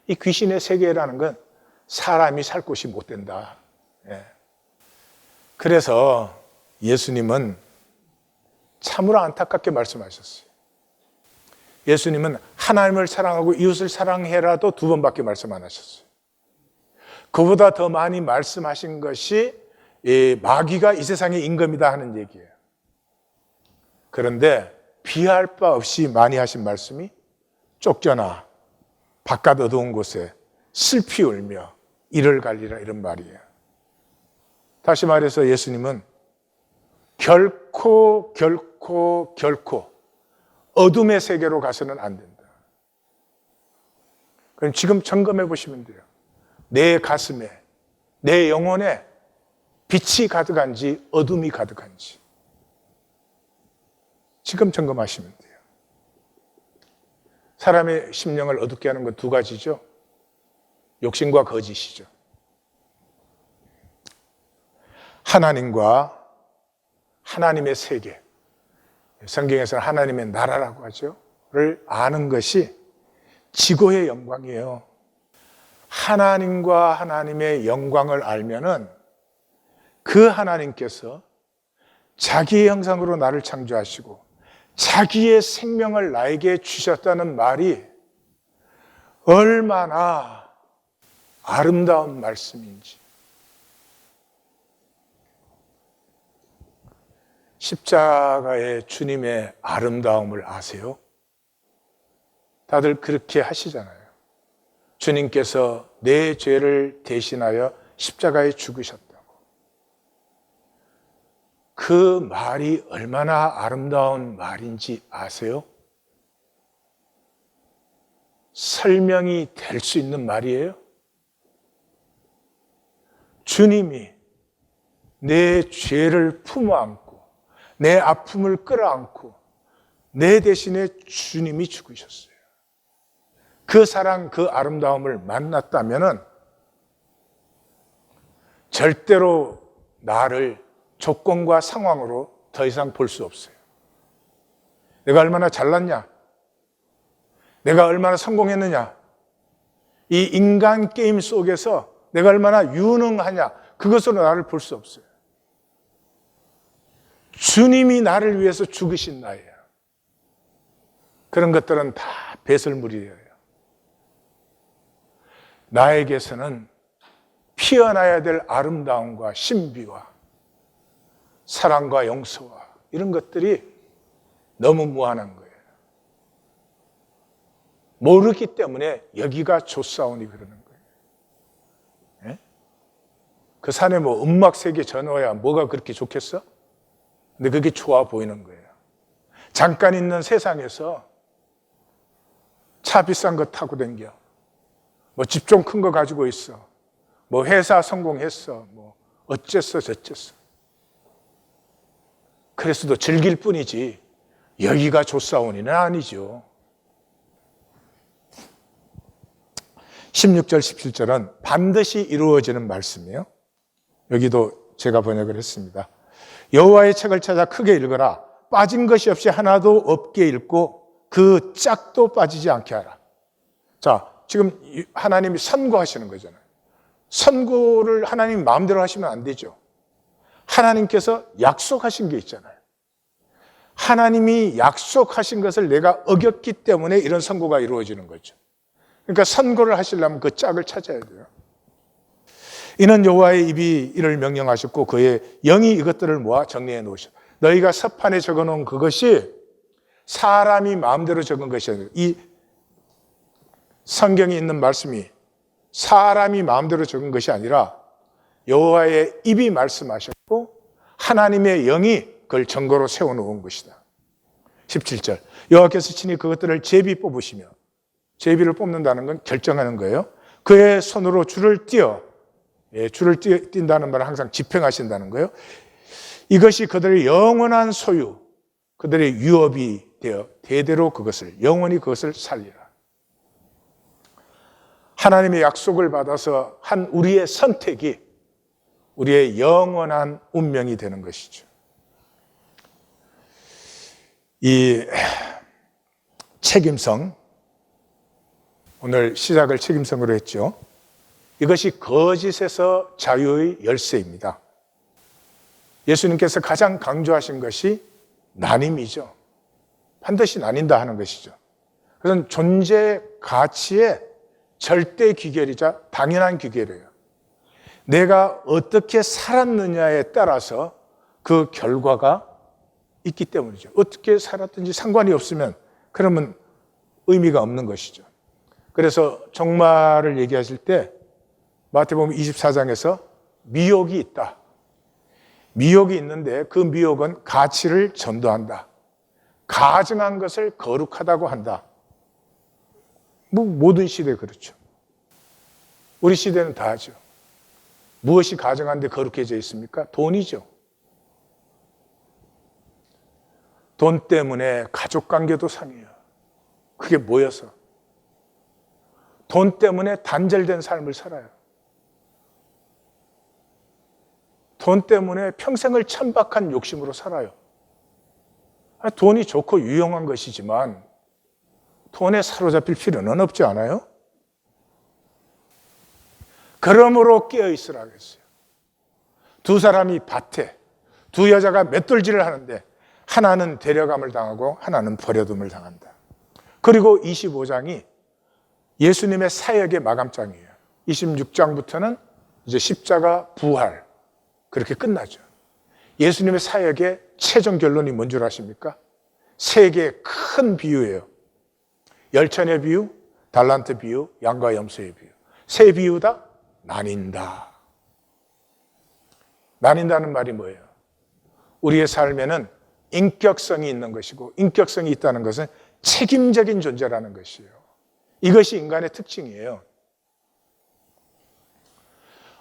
이 귀신의 세계라는 건 사람이 살 곳이 못 된다. 그래서 예수님은 참으로 안타깝게 말씀하셨어요. 예수님은 하나님을 사랑하고 이웃을 사랑해라도 2번밖에 말씀 안 하셨어요. 그보다 더 많이 말씀하신 것이 마귀가 이 세상의 임금이다 하는 얘기예요. 그런데 비할 바 없이 많이 하신 말씀이 쫓겨나 바깥 어두운 곳에 슬피 울며 이를 갈리라 이런 말이에요. 다시 말해서 예수님은 결코 어둠의 세계로 가서는 안 된다. 그럼 지금 점검해 보시면 돼요. 내 가슴에, 내 영혼에 빛이 가득한지 어둠이 가득한지 지금 점검하시면 돼요. 사람의 심령을 어둡게 하는 건 두 가지죠. 욕심과 거짓이죠. 하나님과 하나님의 세계, 성경에서는 하나님의 나라라고 하죠. 를 아는 것이 지고의 영광이에요. 하나님과 하나님의 영광을 알면은 그 하나님께서 자기의 형상으로 나를 창조하시고 자기의 생명을 나에게 주셨다는 말이 얼마나 아름다운 말씀인지. 십자가의 주님의 아름다움을 아세요? 다들 그렇게 하시잖아요. 주님께서 내 죄를 대신하여 십자가에 죽으셨다고. 그 말이 얼마나 아름다운 말인지 아세요? 설명이 될 수 있는 말이에요. 주님이 내 죄를 품어안고 내 아픔을 끌어안고 내 대신에 주님이 죽으셨어요. 그 사랑, 그 아름다움을 만났다면은 절대로 나를 조건과 상황으로 더 이상 볼 수 없어요. 내가 얼마나 잘났냐? 내가 얼마나 성공했느냐? 이 인간 게임 속에서 내가 얼마나 유능하냐? 그것으로 나를 볼 수 없어요. 주님이 나를 위해서 죽으신 나예요. 그런 것들은 다 배설물이에요. 나에게서는 피어나야 될 아름다움과 신비와 사랑과 용서와 이런 것들이 너무 무한한 거예요. 모르기 때문에 여기가 좋사오니 그러는 거예요. 예? 그 산에 뭐 음악 세계 전어야 뭐가 그렇게 좋겠어? 근데 그게 좋아 보이는 거예요. 잠깐 있는 세상에서 차 비싼 거 타고 댕겨. 뭐 집 좀 큰 거 가지고 있어. 뭐 회사 성공했어. 뭐 어쨌어 저쨌어. 그래서도 즐길 뿐이지 여기가 좋사오니는 아니죠. 16절 17절은 반드시 이루어지는 말씀이에요. 여기도 제가 번역을 했습니다. 여호와의 책을 찾아 크게 읽어라. 빠진 것이 없이 하나도 없게 읽고 그 짝도 빠지지 않게 하라. 자, 지금 하나님이 선고하시는 거잖아요. 선고를 하나님 마음대로 하시면 안 되죠. 하나님께서 약속하신 게 있잖아요. 하나님이 약속하신 것을 내가 어겼기 때문에 이런 선고가 이루어지는 거죠. 그러니까 선고를 하시려면 그 짝을 찾아야 돼요. 이는 여호와의 입이 이를 명령하셨고 그의 영이 이것들을 모아 정리해 놓으셨다. 너희가 서판에 적어놓은 그것이 사람이 마음대로 적은 것이 아니라 이 성경에 있는 말씀이 사람이 마음대로 적은 것이 아니라 여호와의 입이 말씀하셨고 하나님의 영이 그걸 증거로 세워놓은 것이다. 17절 여호와께서 친히 그것들을 제비 뽑으시며 제비를 뽑는다는 건 결정하는 거예요. 그의 손으로 줄을 띄어 줄을 띈다는 말은 항상 집행하신다는 거예요. 이것이 그들의 영원한 소유, 그들의 유업이 되어 대대로 그것을 영원히 그것을 살리라. 하나님의 약속을 받아서 한 우리의 선택이 우리의 영원한 운명이 되는 것이죠. 이 책임성, 오늘 시작을 책임성으로 했죠. 이것이 거짓에서 자유의 열쇠입니다. 예수님께서 가장 강조하신 것이 나눔이죠. 반드시 나뉜다 하는 것이죠. 그것은 존재 가치의 절대 귀결이자 당연한 귀결이에요. 내가 어떻게 살았느냐에 따라서 그 결과가 있기 때문이죠. 어떻게 살았든지 상관이 없으면 그러면 의미가 없는 것이죠. 그래서 종말을 얘기하실 때 마태복음 24장에서 미혹이 있다. 미혹이 있는데 그 미혹은 가치를 전도한다. 가증한 것을 거룩하다고 한다. 뭐 모든 시대에 그렇죠. 우리 시대는 다 하죠. 무엇이 가증한데 거룩해져 있습니까? 돈이죠. 돈 때문에 가족관계도 상해요. 그게 모여서 돈 때문에 단절된 삶을 살아요. 돈 때문에 평생을 천박한 욕심으로 살아요. 돈이 좋고 유용한 것이지만 돈에 사로잡힐 필요는 없지 않아요? 그러므로 깨어있으라 그랬어요. 두 사람이 밭에 두 여자가 맷돌질을 하는데 하나는 데려감을 당하고 하나는 버려둠을 당한다. 그리고 25장이 예수님의 사역의 마감장이에요. 26장부터는 이제 십자가 부활 그렇게 끝나죠. 예수님의 사역의 최종 결론이 뭔 줄 아십니까? 세 개의 큰 비유예요. 열천의 비유, 달란트 비유, 양과 염소의 비유. 세 비유 다 나뉜다. 나뉜다는 말이 뭐예요? 우리의 삶에는 인격성이 있는 것이고 인격성이 있다는 것은 책임적인 존재라는 것이에요. 이것이 인간의 특징이에요.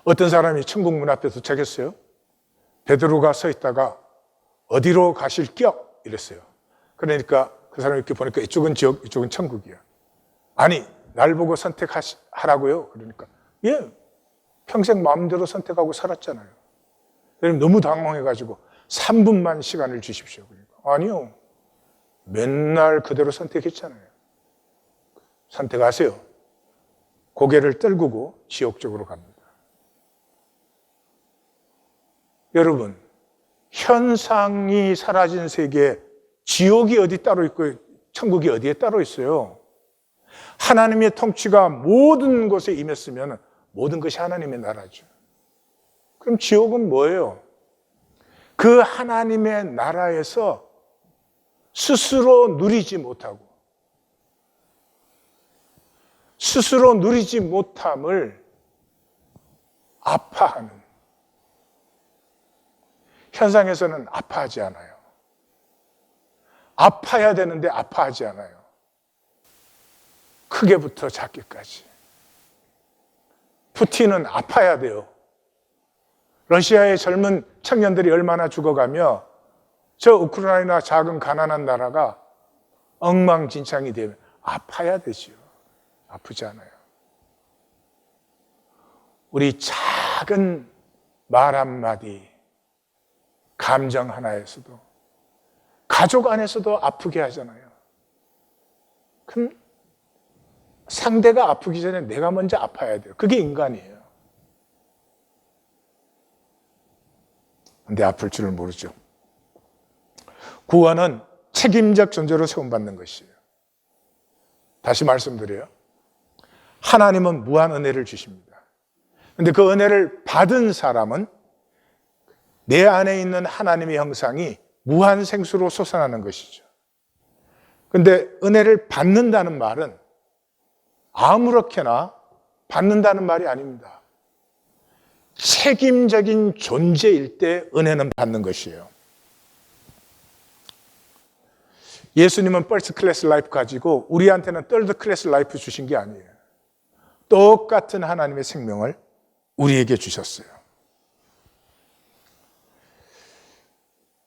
어떤 사람이 천국 문 앞에 도착했어요. 베드로가 서 있다가 어디로 가실겨? 이랬어요. 그러니까 그 사람이 이렇게 보니까 이쪽은 지옥, 이쪽은 천국이야. 아니, 날 보고 선택하라고요? 그러니까 예, 평생 마음대로 선택하고 살았잖아요. 그럼 너무 당황해가지고 3분만 시간을 주십시오. 그러니까 아니요, 맨날 그대로 선택했잖아요. 선택하세요. 고개를 떨구고 지옥 쪽으로 갑니다. 여러분, 현상이 사라진 세계에 지옥이 어디 따로 있고 천국이 어디에 따로 있어요? 하나님의 통치가 모든 곳에 임했으면 모든 것이 하나님의 나라죠. 그럼 지옥은 뭐예요? 그 하나님의 나라에서 스스로 누리지 못하고 스스로 누리지 못함을 아파하는, 현상에서는 아파하지 않아요. 아파야 되는데 아파하지 않아요. 크게부터 작게까지. 푸틴은 아파야 돼요. 러시아의 젊은 청년들이 얼마나 죽어가며 저 우크라이나 작은 가난한 나라가 엉망진창이 되면 아파야 되지요. 아프지 않아요. 우리 작은 말 한마디, 감정 하나에서도, 가족 안에서도 아프게 하잖아요. 그럼 상대가 아프기 전에 내가 먼저 아파야 돼요. 그게 인간이에요. 근데 아플 줄을 모르죠. 구원은 책임적 존재로 세움받는 것이에요. 다시 말씀드려요. 하나님은 무한 은혜를 주십니다. 그런데 그 은혜를 받은 사람은 내 안에 있는 하나님의 형상이 무한 생수로 솟아나는 것이죠. 그런데 은혜를 받는다는 말은 아무렇게나 받는다는 말이 아닙니다. 책임적인 존재일 때 은혜는 받는 것이에요. 예수님은 퍼스트 클래스 라이프 가지고 우리한테는 third 클래스 라이프 주신 게 아니에요. 똑같은 하나님의 생명을 우리에게 주셨어요.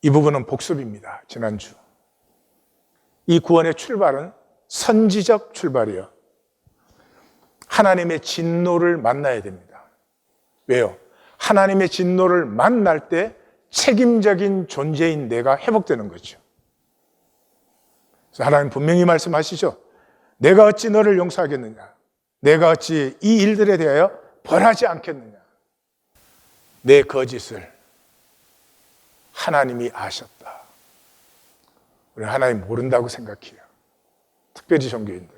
이 부분은 복습입니다. 지난주. 이 구원의 출발은 선지적 출발이에요. 하나님의 진노를 만나야 됩니다. 왜요? 하나님의 진노를 만날 때 책임적인 존재인 내가 회복되는 거죠. 그래서 하나님 분명히 말씀하시죠. 내가 어찌 너를 용서하겠느냐? 내가 어찌 이 일들에 대하여 벌하지 않겠느냐? 내 거짓을 하나님이 아셨다. 우리 하나님 모른다고 생각해요. 특별히 종교인들은.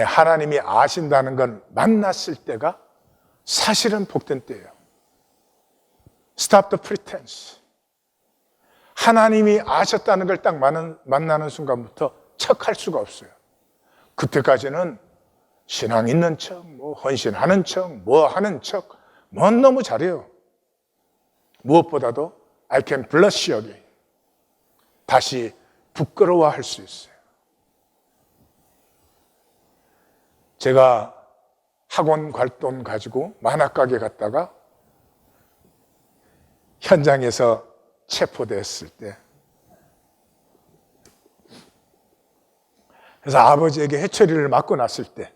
하나님이 아신다는 건 만났을 때가 사실은 복된 때예요. Stop the pretense. 하나님이 아셨다는 걸 딱 만나는 순간부터 척할 수가 없어요. 그때까지는 신앙 있는 척, 헌신하는 척, 하는 척, 너무 잘해요. 무엇보다도 I can blush again. 다시 부끄러워할 수 있어요. 제가 학원 갈 돈 가지고 만화가게 갔다가 현장에서 체포됐을 때 그래서 아버지에게 해초리를 맞고 났을 때,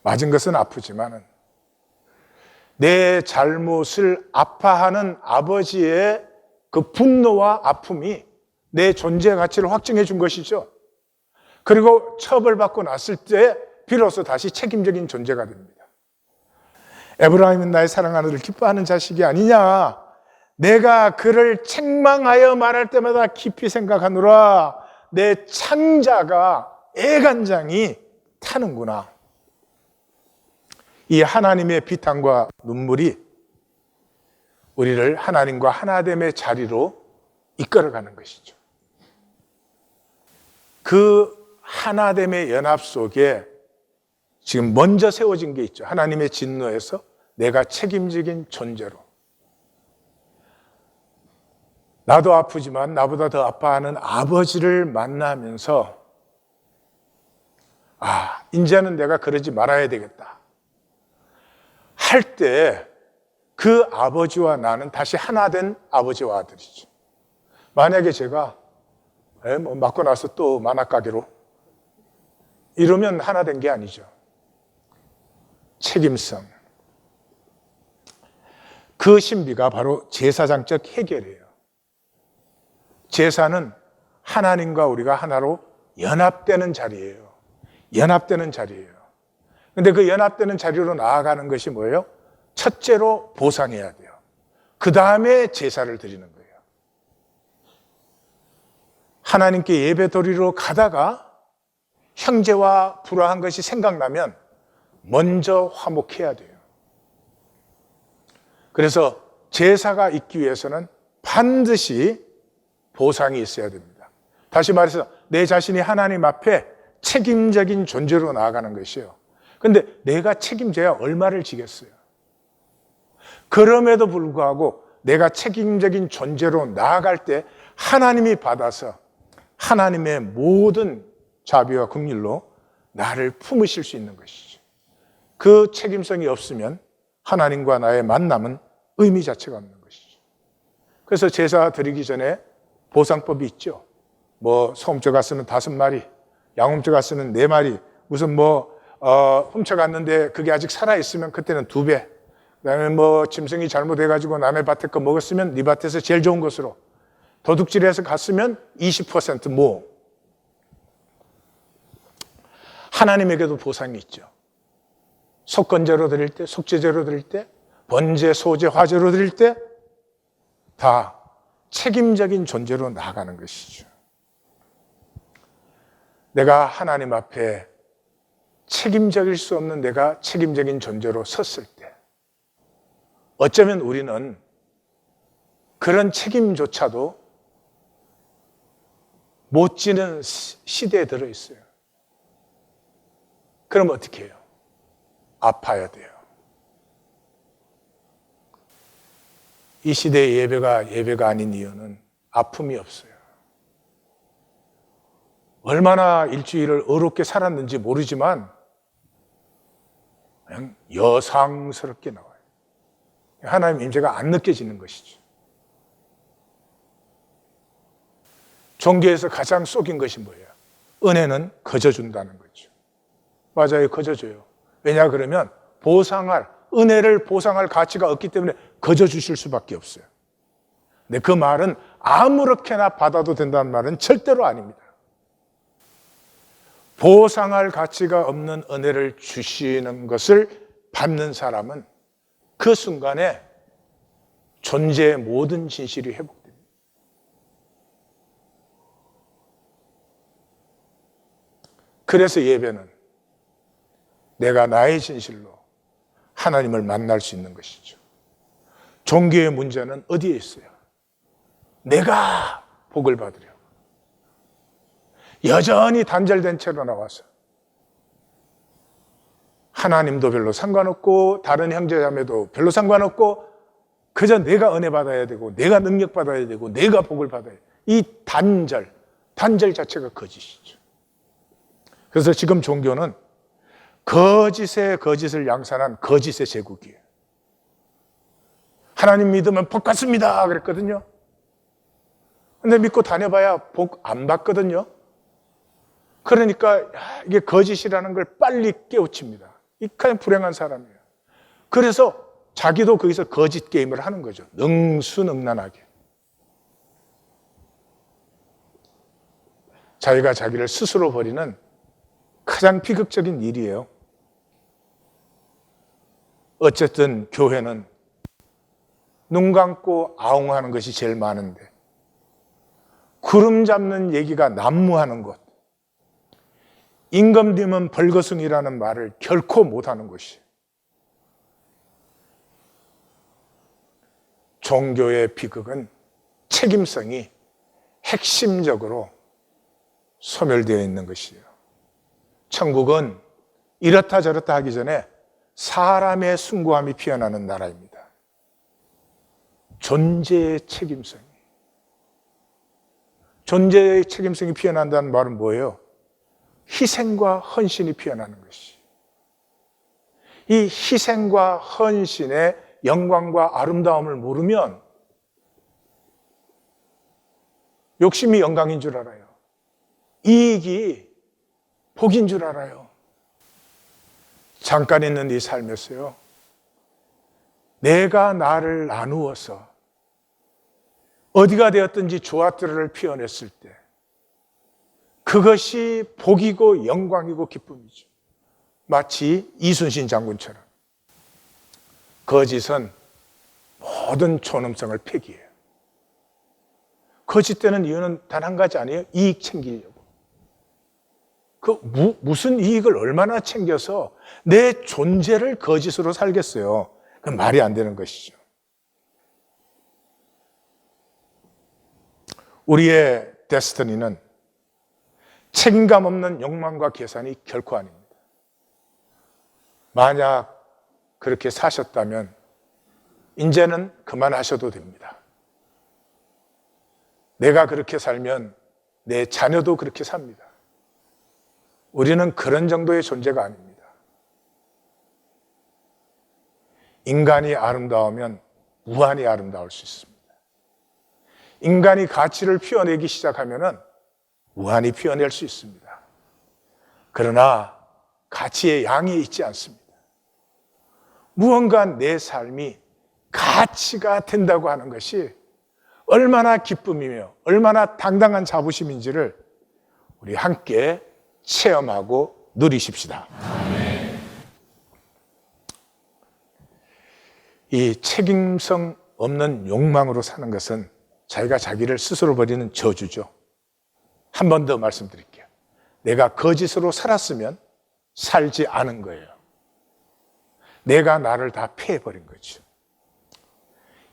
맞은 것은 아프지만은 내 잘못을 아파하는 아버지의 그 분노와 아픔이 내 존재 가치를 확증해 준 것이죠. 그리고 처벌받고 났을 때 비로소 다시 책임적인 존재가 됩니다. 에브라임은 나의 사랑하는 아들을 기뻐하는 자식이 아니냐, 내가 그를 책망하여 말할 때마다 깊이 생각하노라, 내 창자가 애간장이 타는구나. 이 하나님의 비탄과 눈물이 우리를 하나님과 하나됨의 자리로 이끌어가는 것이죠. 그 하나됨의 연합 속에 지금 먼저 세워진 게 있죠. 하나님의 진노에서 내가 책임적인 존재로, 나도 아프지만 나보다 더 아파하는 아버지를 만나면서 이제는 내가 그러지 말아야 되겠다 할 때 그 아버지와 나는 다시 하나 된 아버지와 아들이죠. 만약에 제가 맞고 나서 또 만화가게로 이러면 하나 된 게 아니죠. 책임성. 그 신비가 바로 제사장적 해결이에요. 제사는 하나님과 우리가 하나로 연합되는 자리예요. 연합되는 자리예요. 근데 그 연합되는 자리로 나아가는 것이 뭐예요? 첫째로 보상해야 돼요. 그 다음에 제사를 드리는 거예요. 하나님께 예배 드리러 가다가 형제와 불화한 것이 생각나면 먼저 화목해야 돼요. 그래서 제사가 있기 위해서는 반드시 보상이 있어야 됩니다. 다시 말해서 내 자신이 하나님 앞에 책임적인 존재로 나아가는 것이에요. 그런데 내가 책임져야 얼마를 지겠어요? 그럼에도 불구하고 내가 책임적인 존재로 나아갈 때 하나님이 받아서 하나님의 모든 자비와 긍휼로 나를 품으실 수 있는 것이죠. 그 책임성이 없으면 하나님과 나의 만남은 의미 자체가 없는 것이죠. 그래서 제사 드리기 전에 보상법이 있죠. 소음죄 갔으면 5마리, 양음죄 갔으면 4마리, 무슨 훔쳐갔는데 그게 아직 살아있으면 그때는 2배, 그다음에 짐승이 잘못해가지고 남의 밭에 거 먹었으면 네 밭에서 제일 좋은 것으로, 도둑질해서 갔으면 20% 뭐. 하나님에게도 보상이 있죠. 속건제로 드릴 때, 속죄제로 드릴 때, 번제, 소제, 화제로 드릴 때 다 책임적인 존재로 나아가는 것이죠. 내가 하나님 앞에 책임적일 수 없는 내가 책임적인 존재로 섰을 때 어쩌면 우리는 그런 책임조차도 못 지는 시대에 들어있어요. 그럼 어떻게 해요? 아파야 돼요. 이 시대의 예배가 아닌 이유는 아픔이 없어요. 얼마나 일주일을 어렵게 살았는지 모르지만 그냥 여상스럽게 나와요. 하나님 임재가 안 느껴지는 것이죠. 종교에서 가장 속인 것이 뭐예요? 은혜는 거저준다는 거죠. 맞아요, 거저줘요. 왜냐 그러면 은혜를 보상할 가치가 없기 때문에 거저주실 수밖에 없어요. 근데 그 말은 아무렇게나 받아도 된다는 말은 절대로 아닙니다. 보상할 가치가 없는 은혜를 주시는 것을 받는 사람은 그 순간에 존재의 모든 진실이 회복됩니다. 그래서 예배는 내가 나의 진실로 하나님을 만날 수 있는 것이죠. 종교의 문제는 어디에 있어요? 내가 복을 받으려 여전히 단절된 채로 나와서 하나님도 별로 상관없고 다른 형제자매도 별로 상관없고 그저 내가 은혜 받아야 되고 내가 능력 받아야 되고 내가 복을 받아야 돼요. 이 단절 자체가 거짓이죠. 그래서 지금 종교는 거짓을 양산한 거짓의 제국이에요. 하나님 믿으면 복 받습니다 그랬거든요. 근데 믿고 다녀봐야 복 안 받거든요. 그러니까 이게 거짓이라는 걸 빨리 깨우칩니다. 이 가장 불행한 사람이에요. 그래서 자기도 거기서 거짓 게임을 하는 거죠. 능수능란하게. 자기가 자기를 스스로 버리는 가장 비극적인 일이에요. 어쨌든 교회는 눈 감고 아웅하는 것이 제일 많은데 구름 잡는 얘기가 난무하는 것, 임금 뒤면 벌거숭이라는 말을 결코 못하는 것이 종교의 비극은 책임성이 핵심적으로 소멸되어 있는 것이에요. 천국은 이렇다 저렇다 하기 전에 사람의 숭고함이 피어나는 나라입니다. 존재의 책임성이. 존재의 책임성이 피어난다는 말은 뭐예요? 희생과 헌신이 피어나는 것이. 이 희생과 헌신의 영광과 아름다움을 모르면 욕심이 영광인 줄 알아요. 이익이 복인 줄 알아요. 잠깐 있는 이 삶에서요, 내가 나를 나누어서 어디가 되었든지 조화들을 피워냈을 때 그것이 복이고 영광이고 기쁨이죠. 마치 이순신 장군처럼. 거짓은 모든 존엄성을 폐기해요. 거짓되는 이유는 단 한 가지 아니에요? 이익 챙기려고. 무슨 이익을 얼마나 챙겨서 내 존재를 거짓으로 살겠어요? 그건 말이 안 되는 것이죠. 우리의 데스티니는 책임감 없는 욕망과 계산이 결코 아닙니다. 만약 그렇게 사셨다면 이제는 그만하셔도 됩니다. 내가 그렇게 살면 내 자녀도 그렇게 삽니다. 우리는 그런 정도의 존재가 아닙니다. 인간이 아름다우면 무한히 아름다울 수 있습니다. 인간이 가치를 피워내기 시작하면 무한히 피워낼 수 있습니다. 그러나 가치의 양이 있지 않습니다. 무언가 내 삶이 가치가 된다고 하는 것이 얼마나 기쁨이며 얼마나 당당한 자부심인지를 우리 함께 체험하고 누리십시다. 이 책임성 없는 욕망으로 사는 것은 자기가 자기를 스스로 버리는 저주죠. 한 번 더 말씀드릴게요. 내가 거짓으로 살았으면 살지 않은 거예요. 내가 나를 다 패해버린 거죠.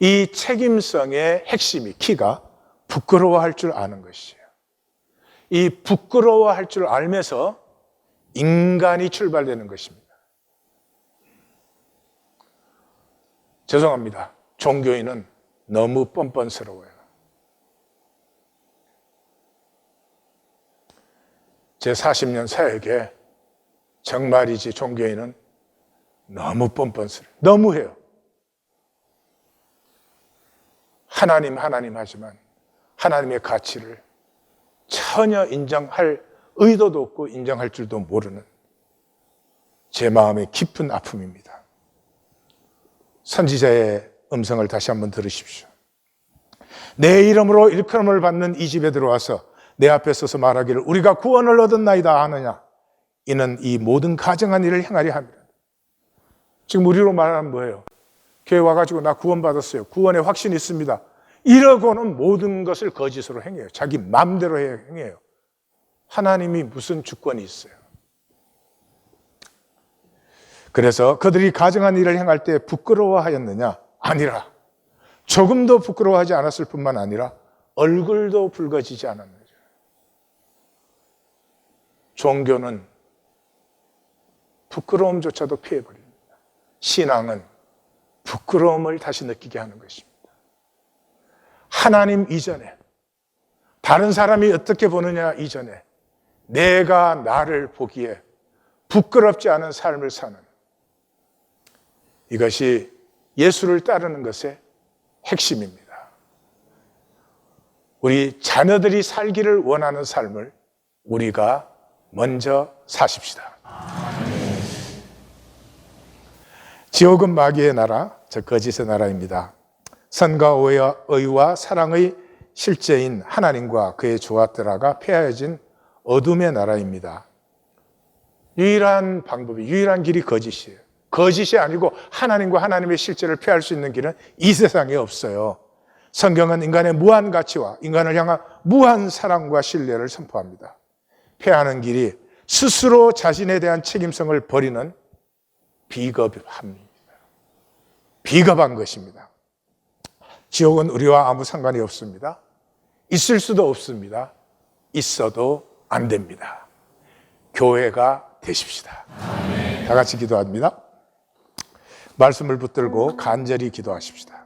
이 책임성의 핵심이, 키가 부끄러워할 줄 아는 것이에요. 이 부끄러워할 줄 알면서 인간이 출발되는 것입니다. 죄송합니다. 종교인은 너무 뻔뻔스러워요. 제 40년 사역에 정말이지 종교인은 너무 뻔뻔스러워요. 너무해요. 하나님 하지만 하나님의 가치를 전혀 인정할 의도도 없고 인정할 줄도 모르는 제 마음의 깊은 아픔입니다. 선지자의 음성을 다시 한번 들으십시오. 내 이름으로 일컬음을 받는 이 집에 들어와서 내 앞에 서서 말하기를 우리가 구원을 얻었나이다 하느냐. 이는 이 모든 가정한 일을 행하려 합니다. 지금 우리로 말하면 뭐예요? 교회 와가지고 나 구원받았어요. 구원의 확신이 있습니다. 이러고는 모든 것을 거짓으로 행해요. 자기 마음대로 행해요. 하나님이 무슨 주권이 있어요? 그래서 그들이 가정한 일을 행할 때 부끄러워하였느냐? 아니라 조금도 부끄러워하지 않았을 뿐만 아니라 얼굴도 붉어지지 않았느냐. 종교는 부끄러움조차도 피해버립니다. 신앙은 부끄러움을 다시 느끼게 하는 것입니다. 하나님 이전에, 다른 사람이 어떻게 보느냐 이전에 내가 나를 보기에 부끄럽지 않은 삶을 사는, 이것이 예수를 따르는 것의 핵심입니다. 우리 자녀들이 살기를 원하는 삶을 우리가 먼저 사십시다. 지옥은 마귀의 나라, 즉 거짓의 나라입니다. 선과 의와 사랑의 실제인 하나님과 그의 조화들아가 폐하여진 어둠의 나라입니다. 유일한 방법이, 유일한 길이 거짓이에요. 거짓이 아니고 하나님과 하나님의 실제를 폐할 수 있는 길은 이 세상에 없어요. 성경은 인간의 무한 가치와 인간을 향한 무한 사랑과 신뢰를 선포합니다. 폐하는 길이 스스로 자신에 대한 책임성을 버리는 비겁함입니다. 비겁한 것입니다. 지옥은 우리와 아무 상관이 없습니다. 있을 수도 없습니다. 있어도 안 됩니다. 교회가 되십시다. 다 같이 기도합니다. 말씀을 붙들고 간절히 기도하십시다.